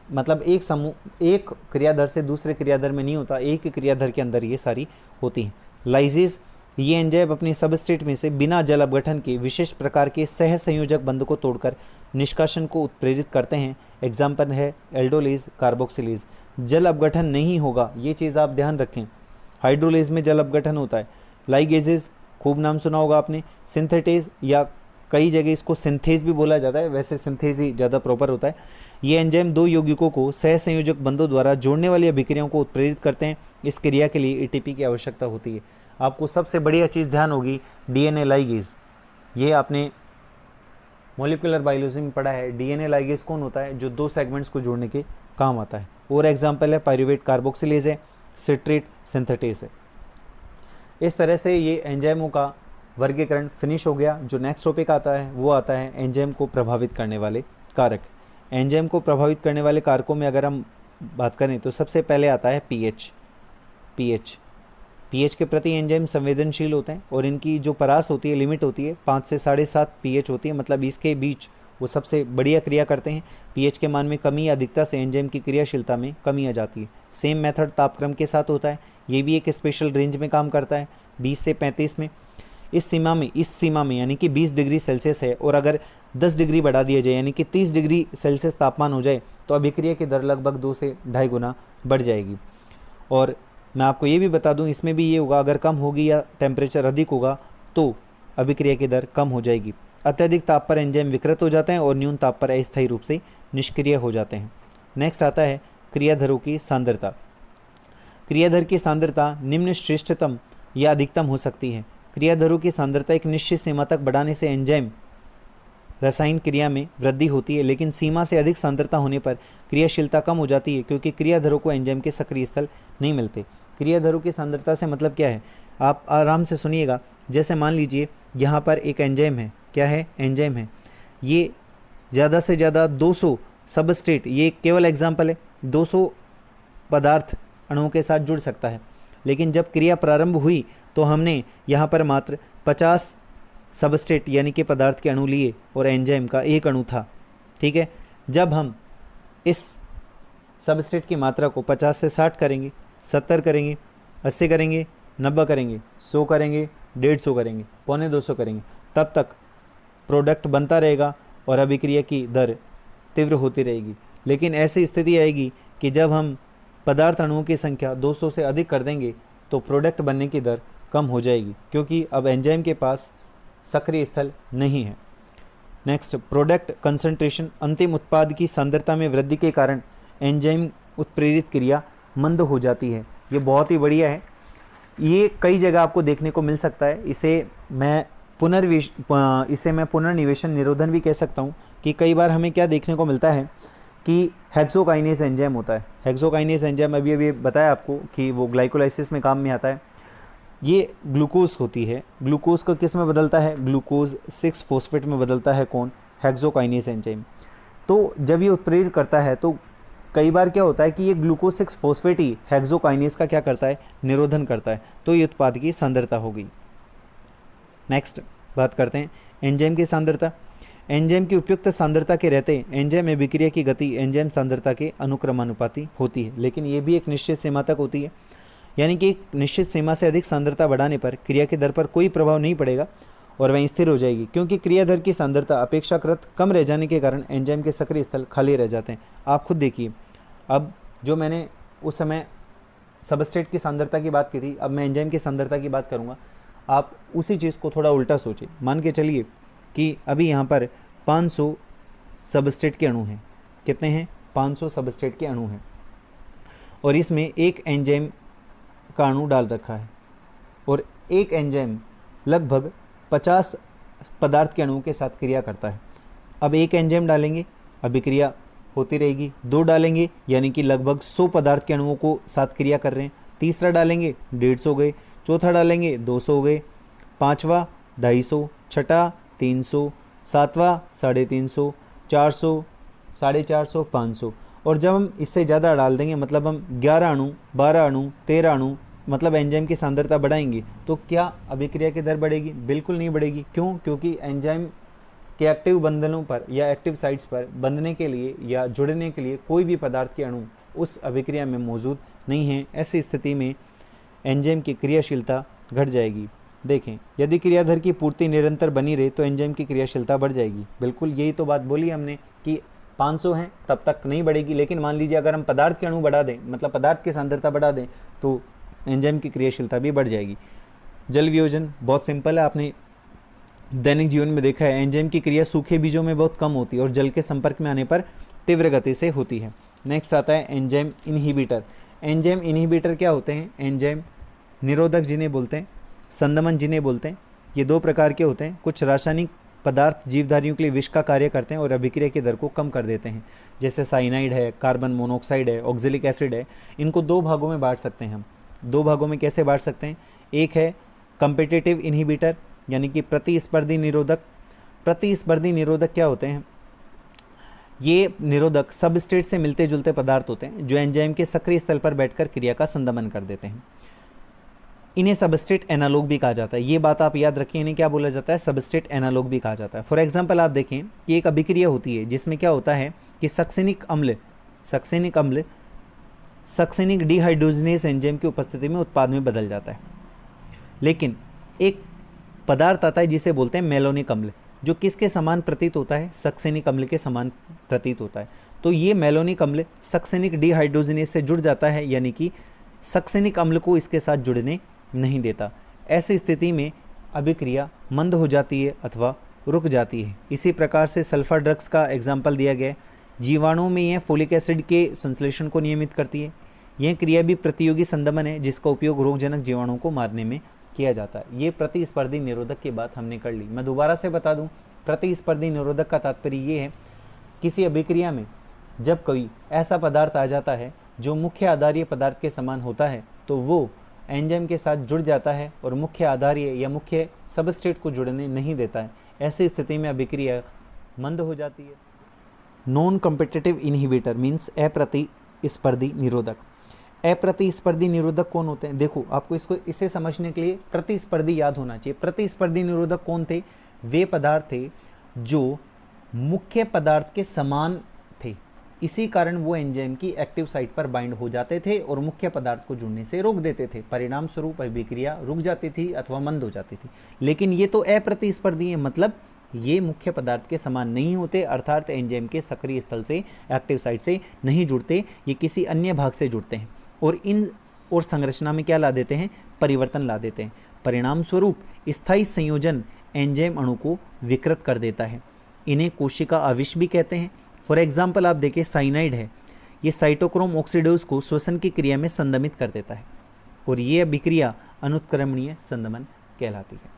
मतलब एक समूह एक क्रियाधर से दूसरे क्रियाधर में नहीं होता, एक ही क्रियाधर के अंदर ये सारी होती हैं। लाइजेज, ये एंजाइम अपने सबस्ट्रेट में से बिना जल अपघटन के विशेष प्रकार के सह संयोजक बंध को तोड़कर निष्कासन को उत्प्रेरित करते हैं। एग्जाम्पल है एल्डोलेज, कार्बोक्सिलेज। जल अपघटन नहीं होगा, ये चीज़ आप ध्यान रखें। हाइड्रोलेज में जल अपघटन होता है। लाइगेजेज, खूब नाम सुना होगा आपने। सिंथेटेज, या कई जगह इसको सिंथेज भी बोला जाता है, वैसे सिंथेज ही ज़्यादा प्रॉपर होता है। ये एंजाइम 2 यौगिकों को सह संयोजक बंधों द्वारा जोड़ने वाली अभिक्रियाओं को उत्प्रेरित करते हैं। इस क्रिया के लिए एटीपी की आवश्यकता होती है। आपको सबसे बढ़िया चीज़ ध्यान होगी डीएनए लाइगेज। ये आपने मॉलिक्यूलर बायोलॉजी में पढ़ा है। डीएनए लाइगेज कौन होता है, जो 2 सेगमेंट्स को जोड़ने के काम आता है। और एग्जाम्पल है पायरुवेट कार्बोक्सिलेज है, सिट्रेट सिंथेटेज है। इस तरह से ये एंजाइमों का वर्गीकरण फिनिश हो गया। जो नेक्स्ट टॉपिक आता है वो आता है एंजाइम को प्रभावित करने वाले कारक। एंजाइम को प्रभावित करने वाले कारकों में अगर हम बात करें तो सबसे पहले आता है पीएच के प्रति एंजाइम संवेदनशील होते हैं और इनकी जो परास होती है, लिमिट होती है 5 से 7.5 पीएच होती है, मतलब इसके बीच वो सबसे बढ़िया क्रिया करते हैं। पीएच के मान में कमी या अधिकता से एंजाइम की क्रियाशीलता में कमी आ जाती है। सेम मेथड तापक्रम के साथ होता है। ये भी एक स्पेशल रेंज में काम करता है, 20 से 35 में। इस सीमा में यानी कि 20 डिग्री सेल्सियस है और अगर 10 डिग्री बढ़ा दिया जाए यानी कि 30 डिग्री सेल्सियस तापमान हो जाए तो अभिक्रिया की दर लगभग 2 से 2.5 गुना बढ़ जाएगी। और मैं आपको ये भी बता दूं, इसमें भी ये होगा, अगर कम होगी या टेम्परेचर अधिक होगा तो अभिक्रिया की दर कम हो जाएगी। अत्यधिक ताप पर एंजाइम विकृत हो जाते हैं और न्यून ताप पर अस्थायी रूप से निष्क्रिय हो जाते हैं। नेक्स्ट आता है क्रियाधरों की सांद्रता। क्रियाधर की सांद्रता निम्न श्रेष्ठतम या अधिकतम हो सकती है। क्रियाधरों की सांद्रता एक निश्चित सीमा तक बढ़ाने से एंजाइम रासायनिक क्रिया में वृद्धि होती है, लेकिन सीमा से अधिक सांद्रता होने पर क्रियाशीलता कम हो जाती है क्योंकि क्रियाधरों को एंजाइम के सक्रिय स्थल नहीं मिलते। क्रियाधरों की सांद्रता से मतलब क्या है, आप आराम से सुनिएगा। जैसे मान लीजिए यहाँ पर एक एंजाइम है, क्या है, एंजाइम है, ये ज़्यादा से ज़्यादा 200 सबस्ट्रेट, ये केवल एग्जाम्पल है, 200 पदार्थ अणुओं के साथ जुड़ सकता है। लेकिन जब क्रिया प्रारंभ हुई तो हमने यहाँ पर मात्र 50 सबस्ट्रेट यानी कि पदार्थ के अणु लिए और एंजाइम का एक अणु था, ठीक है। जब हम इस सबस्ट्रेट की मात्रा को 50 से 60 करेंगे, 70 करेंगे, 80 करेंगे, 90 करेंगे, 100 करेंगे, 150 करेंगे, 250 करेंगे, तब तक प्रोडक्ट बनता रहेगा और अभिक्रिया की दर तीव्र होती रहेगी। लेकिन ऐसी स्थिति आएगी कि जब हम पदार्थ अणुओं की संख्या 200 से अधिक कर देंगे तो प्रोडक्ट बनने की दर कम हो जाएगी क्योंकि अब एंजाइम के पास सक्रिय स्थल नहीं है। Next, product concentration. अंतिम उत्पाद की सांद्रता में वृद्धि के कारण एंजाइम उत्प्रेरित क्रिया मंद हो जाती है। ये बहुत ही बढ़िया है, ये कई जगह आपको देखने को मिल सकता है। इसे मैं पुनर्निवेशन निरोधन भी कह सकता हूँ कि कई बार हमें क्या देखने को मिलता है कि हेक्सोकाइनेज एंजाइम होता है। हेक्सोकाइनेज एंजाइम अभी बताया आपको कि वो ग्लाइकोलाइसिस में काम में आता है। ये ग्लूकोज होती है, ग्लूकोज को किस में बदलता है, ग्लूकोज 6 फॉस्फेट में बदलता है कौन, हेक्सोकाइनेज एंजाइम। तो जब ये उत्प्रेरित करता है तो कई बार क्या होता है कि ये ग्लूकोज 6 फॉस्फेट ही हेक्सोकाइनेज का क्या करता है, निरोधन करता है, तो ये उत्पाद की सांद्रता हो गई। नेक्स्ट बात करते हैं एंजाइम की सांद्रता। एंजाइम की उपयुक्त सांद्रता के रहते एंजाइम अभिक्रिया की गति एंजाइम सांद्रता के अनुक्रमानुपाती होती है, लेकिन ये भी एक निश्चित सीमा तक होती है। यानी कि एक निश्चित सीमा से अधिक सांद्रता बढ़ाने पर क्रिया की दर पर कोई प्रभाव नहीं पड़ेगा और वहीं स्थिर हो जाएगी, क्योंकि क्रिया दर की सांद्रता अपेक्षाकृत कम रह जाने के कारण एंजाइम के सक्रिय स्थल खाली रह जाते हैं। आप खुद देखिए, अब जो मैंने उस समय सबस्ट्रेट की सांद्रता की बात की थी, अब मैं एंजाइम की सांद्रता की बात करूँगा। आप उसी चीज़ को थोड़ा उल्टा सोचिए। मान के चलिए कि अभी यहाँ पर 500 सबस्ट्रेट के अणु हैं। कितने हैं? 500 सबस्ट्रेट के अणु हैं, और इसमें एक एंजाइम का अणु डाल रखा है, और एक एंजाइम लगभग 50 पदार्थ के अणुओं के साथ क्रिया करता है। अब एक एंजाइम डालेंगे, अभिक्रिया होती रहेगी। 2 डालेंगे, यानी कि लगभग 100 पदार्थ के अणुओं को साथ क्रिया कर रहे हैं। तीसरा डालेंगे, 150 हो गए। चौथा डालेंगे, 200 हो गए। पाँचवा 250, छठा 300, सातवां 350, 400, 450, 500। और जब हम इससे ज़्यादा डाल देंगे, मतलब हम 11 अणु, 12 अणु, 13 अणु, मतलब एंजाइम की सांद्रता बढ़ाएंगे, तो क्या अभिक्रिया की दर बढ़ेगी? बिल्कुल नहीं बढ़ेगी। क्यों? क्योंकि एंजाइम के एक्टिव बंधनों पर या एक्टिव साइट्स पर बंधने के लिए या जुड़ने के लिए कोई भी पदार्थ के अणु उस अभिक्रिया में मौजूद नहीं है। ऐसी स्थिति में एंजाइम की क्रियाशीलता घट जाएगी। देखें, यदि क्रियाधर की पूर्ति निरंतर बनी रहे तो एंजाइम की क्रियाशीलता बढ़ जाएगी। बिल्कुल यही तो बात बोली हमने कि 500 हैं तब तक नहीं बढ़ेगी, लेकिन मान लीजिए अगर हम पदार्थ के अणु बढ़ा दें, मतलब पदार्थ की सांद्रता बढ़ा दें, तो एंजाइम की क्रियाशीलता भी बढ़ जाएगी। जल वियोजन बहुत सिंपल है, आपने दैनिक जीवन में देखा है। एंजाइम की क्रिया सूखे बीजों में बहुत कम होती है और जल के संपर्क में आने पर तीव्र गति से होती है। नेक्स्ट आता है एंजाइम इनहिबिटर। एंजाइम इनहिबिटर क्या होते हैं? एंजाइम निरोधक जिन्हें बोलते हैं, संदमन जिन्हें बोलते हैं, ये 2 प्रकार के होते हैं। कुछ रासायनिक पदार्थ जीवधारियों के लिए विष का कार्य करते हैं और अभिक्रिया की दर को कम कर देते हैं, जैसे साइनाइड है, कार्बन मोनोऑक्साइड है, ऑक्जेलिक एसिड है। इनको 2 भागों में बांट सकते हैं हम। 2 भागों में कैसे बांट सकते हैं? एक है कम्पिटिटिव इनहिबिटर, यानी कि प्रतिस्पर्धी निरोधक। प्रतिस्पर्धी निरोधक क्या होते हैं? ये निरोधक सबस्ट्रेट से मिलते जुलते पदार्थ होते हैं जो एंजाइम के सक्रिय स्थल पर बैठकर क्रिया का संदमन कर देते हैं। इन्हें सबस्ट्रेट एनालॉग भी कहा जाता है। ये बात आप याद रखिए, इन्हें क्या बोला जाता है? सबस्ट्रेट एनालॉग भी कहा जाता है। फॉर एग्जांपल आप देखें कि एक अभिक्रिया होती है जिसमें क्या होता है कि सक्सेनिक अम्ल सक्सेनिक डिहाइड्रोजनेस एंजाइम की उपस्थिति में उत्पाद में बदल जाता है। लेकिन एक पदार्थ आता है जिसे बोलते हैं मेलोनिक अम्ल, जो किसके समान प्रतीत होता है? सक्सेनिक अम्ल के समान प्रतीत होता है। तो ये मेलोनिक अम्ल सक्सेनिक डिहाइड्रोजनेस से जुड़ जाता है, यानी कि सक्सेनिक अम्ल को इसके साथ जुड़ने नहीं देता। ऐसी स्थिति में अभिक्रिया मंद हो जाती है अथवा रुक जाती है। इसी प्रकार से सल्फर ड्रग्स का एग्जाम्पल दिया गया है। जीवाणुओं में यह फोलिक एसिड के संश्लेषण को नियमित करती है। यह क्रिया भी प्रतियोगी संदमन है जिसका उपयोग रोगजनक जीवाणुओं को मारने में किया जाता है। ये प्रतिस्पर्धी निरोधक की बात हमने कर ली। मैं दोबारा से बता दूं, प्रतिस्पर्धी निरोधक का तात्पर्य ये है, किसी अभिक्रिया में जब कोई ऐसा पदार्थ आ जाता है जो मुख्य आधारीय पदार्थ के समान होता है तो वो एंजाइम के साथ जुड़ जाता है और मुख्य आधारीय या मुख्य सबस्ट्रेट को जुड़ने नहीं देता है। ऐसी स्थिति में अभिक्रिया मंद हो जाती है। नॉन कॉम्पिटिटिव इनहिबिटर मीन्स अप्रतिस्पर्धी निरोधक। अप्रतिस्पर्धी निरोधक कौन होते हैं? देखो, आपको इसे समझने के लिए प्रतिस्पर्धी याद होना चाहिए। प्रतिस्पर्धी निरोधक कौन थे? वे पदार्थ थे जो मुख्य पदार्थ के समान थे, इसी कारण वो एंजाइम की एक्टिव साइट पर बाइंड हो जाते थे और मुख्य पदार्थ को जुड़ने से रोक देते थे। परिणाम स्वरूप अभिक्रिया रुक जाती थी अथवा मंद हो जाती थी। लेकिन ये तो अप्रतिस्पर्धी है, मतलब ये मुख्य पदार्थ के समान नहीं होते, अर्थात एंजाइम के सक्रिय स्थल से, एक्टिव साइट से नहीं जुड़ते, ये किसी अन्य भाग से जुड़ते हैं और संरचना में क्या ला देते हैं? परिवर्तन ला देते हैं। परिणाम स्वरूप स्थायी संयोजन एंजाइम अणु को विकृत कर देता है। इन्हें कोशिका आविश भी कहते हैं। फॉर एग्जाम्पल आप देखिए, साइनाइड है, ये साइटोक्रोम ऑक्सीडेज को श्वसन की क्रिया में संदमित कर देता है और ये अभिक्रिया अनुत्क्रमणीय संदमन कहलाती है।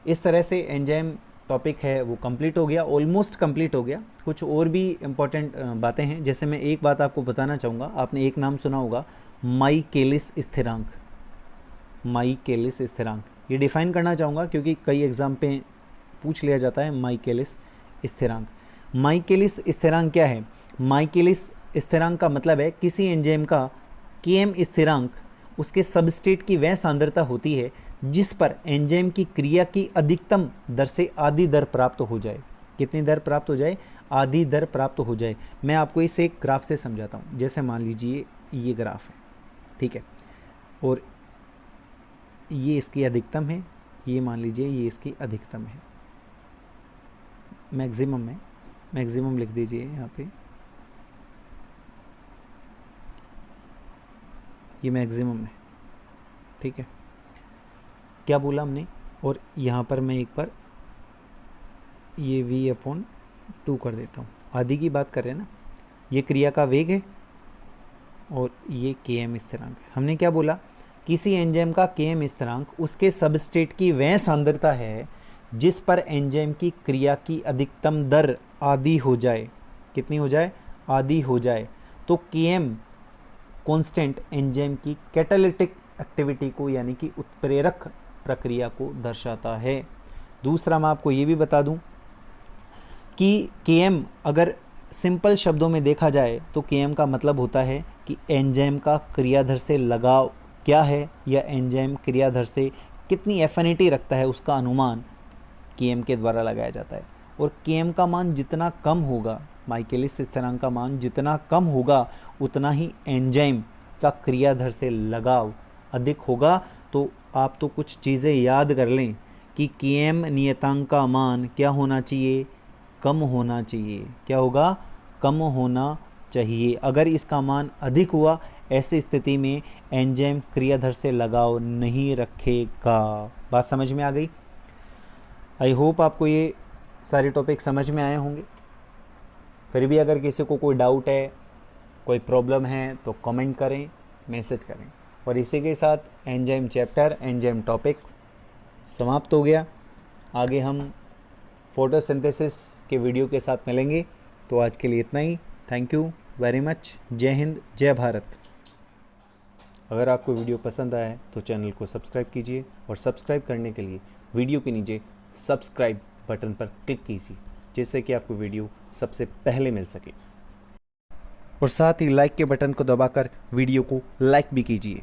इस तरह से एंजाइम टॉपिक है वो कंप्लीट हो गया, ऑलमोस्ट कंप्लीट हो गया। कुछ और भी इम्पॉर्टेंट बातें हैं, जैसे मैं एक बात आपको बताना चाहूँगा। आपने एक नाम सुना होगा, माइकेलिस स्थिरांक। माइकेलिस स्थिरांक ये डिफाइन करना चाहूँगा क्योंकि कई एग्जाम पे पूछ लिया जाता है माइकेलिस स्थिरांक। माइकेलिस स्थिरांक क्या है? माइकेलिस स्थिरांक का मतलब है किसी एंजाइम का Km स्थिरांक उसके सबस्ट्रेट की वह सांद्रता होती है जिस पर एंजाइम की क्रिया की अधिकतम दर से आधी दर प्राप्त हो जाए। कितनी दर प्राप्त हो जाए? आधी दर प्राप्त हो जाए। मैं आपको इसे एक ग्राफ से समझाता हूँ। जैसे मान लीजिए ये ग्राफ है, ठीक है। और ये इसकी अधिकतम है, ये मान लीजिए ये इसकी अधिकतम है, मैक्सिमम है, मैक्सिमम लिख दीजिए यहाँ पे, ये मैक्सिमम है, ठीक है। क्या बोला हमने, और यहाँ पर मैं एक बार ये v/2 कर देता हूँ, आदि की बात कर रहे हैं ना, ये क्रिया का वेग है और ये Km स्थिरांक है। हमने क्या बोला, किसी एंजाइम का Km स्थिरांक उसके सबस्ट्रेट की वह सांद्रता है जिस पर एंजाइम की क्रिया की अधिकतम दर आधी हो जाए। कितनी हो जाए, आधी हो जाए। तो Km कांस्टेंट एंजाइम की कैटालिटिक एक्टिविटी को यानी कि उत्प्रेरक प्रक्रिया को दर्शाता है। दूसरा मैं आपको ये भी बता दूं कि Km अगर सिंपल शब्दों में देखा जाए तो Km का मतलब होता है कि एंजाइम का क्रियाधर से लगाव क्या है या एंजाइम क्रियाधर से कितनी एफिनिटी रखता है उसका अनुमान Km के द्वारा लगाया जाता है। और Km का मान जितना कम होगा, माइकेलिस स्थिरांक का मान जितना कम होगा, उतना ही एंजाइम का क्रियाधर से लगाव अधिक होगा। तो आप तो कुछ चीज़ें याद कर लें कि Km नियतांक का मान क्या होना चाहिए, कम होना चाहिए। क्या होगा, कम होना चाहिए। अगर इसका मान अधिक हुआ, ऐसी स्थिति में एंजाइम क्रियाधर से लगाव नहीं रखेगा। बात समझ में आ गई? आई होप आपको ये सारे टॉपिक समझ में आए होंगे। फिर भी अगर किसी को कोई डाउट है, कोई प्रॉब्लम है तो कमेंट करें, मैसेज करें। और इसी के साथ एंजाइम चैप्टर, एंजाइम टॉपिक समाप्त हो गया। आगे हम फोटोसिंथेसिस के वीडियो के साथ मिलेंगे। तो आज के लिए इतना ही। Thank you very much. जय हिंद, जय भारत। अगर आपको वीडियो पसंद आया है तो चैनल को सब्सक्राइब कीजिए और सब्सक्राइब करने के लिए वीडियो के नीचे सब्सक्राइब बटन पर क्लिक कीजिए, जिससे कि आपको वीडियो सबसे पहले मिल सके। और साथ ही लाइक के बटन को दबाकर वीडियो को लाइक भी कीजिए।